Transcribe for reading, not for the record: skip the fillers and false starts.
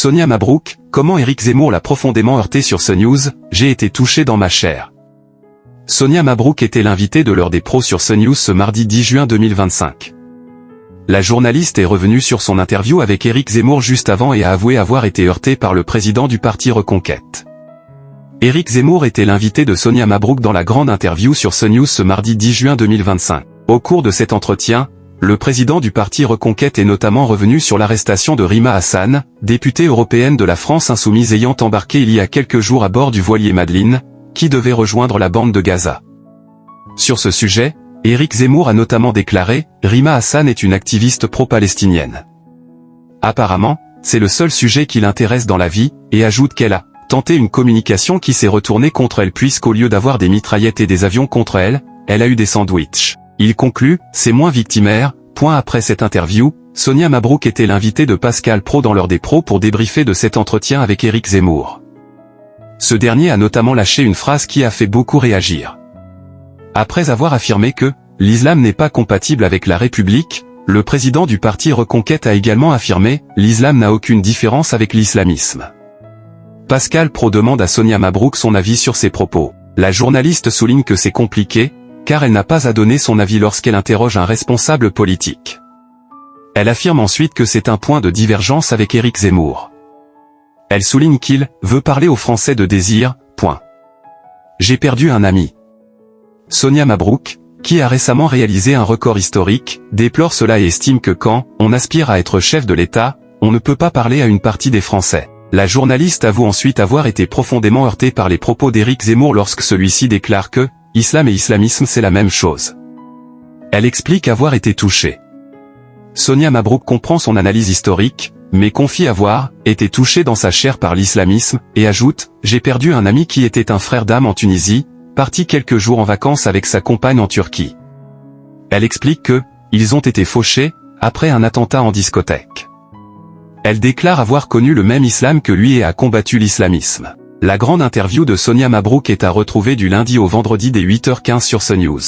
Sonia Mabrouk, comment Éric Zemmour l'a profondément heurté sur CNews, j'ai été touché dans ma chair. Sonia Mabrouk était l'invitée de l'heure des pros sur CNews ce mardi 10 juin 2025. La journaliste est revenue sur son interview avec Éric Zemmour juste avant et a avoué avoir été heurtée par le président du parti Reconquête. Éric Zemmour était l'invité de Sonia Mabrouk dans la grande interview sur CNews ce mardi 10 juin 2025. Au cours de cet entretien, le président du parti Reconquête est notamment revenu sur l'arrestation de Rima Hassan, députée européenne de la France insoumise ayant embarqué il y a quelques jours à bord du voilier Madeleine, qui devait rejoindre la bande de Gaza. Sur ce sujet, Éric Zemmour a notamment déclaré « Rima Hassan est une activiste pro-palestinienne. Apparemment, c'est le seul sujet qui l'intéresse dans la vie » et ajoute qu'elle a tenté une communication qui s'est retournée contre elle puisqu'au lieu d'avoir des mitraillettes et des avions contre elle, elle a eu des sandwichs. Il conclut « C'est moins victimaire ». Après cette interview, Sonia Mabrouk était l'invitée de Pascal Praud dans l'heure des pros pour débriefer de cet entretien avec Éric Zemmour. Ce dernier a notamment lâché une phrase qui a fait beaucoup réagir. Après avoir affirmé que « l'islam n'est pas compatible avec la République », le président du parti Reconquête a également affirmé « l'islam n'a aucune différence avec l'islamisme ». Pascal Praud demande à Sonia Mabrouk son avis sur ses propos. La journaliste souligne que c'est compliqué, car elle n'a pas à donner son avis lorsqu'elle interroge un responsable politique. Elle affirme ensuite que c'est un point de divergence avec Éric Zemmour. Elle souligne qu'il « veut parler aux Français de désir, ». J'ai perdu un ami. Sonia Mabrouk, qui a récemment réalisé un record historique, déplore cela et estime que quand on aspire à être chef de l'État, on ne peut pas parler à une partie des Français. La journaliste avoue ensuite avoir été profondément heurtée par les propos d'Éric Zemmour lorsque celui-ci déclare que « Islam et islamisme c'est la même chose ». Elle explique avoir été touchée. Sonia Mabrouk comprend son analyse historique, mais confie avoir été touchée dans sa chair par l'islamisme, et ajoute « J'ai perdu un ami qui était un frère d'âme en Tunisie, parti quelques jours en vacances avec sa compagne en Turquie ». Elle explique que « Ils ont été fauchés, après un attentat en discothèque ». Elle déclare avoir connu le même islam que lui et a combattu l'islamisme. La grande interview de Sonia Mabrouk est à retrouver du lundi au vendredi dès 8h15 sur CNews.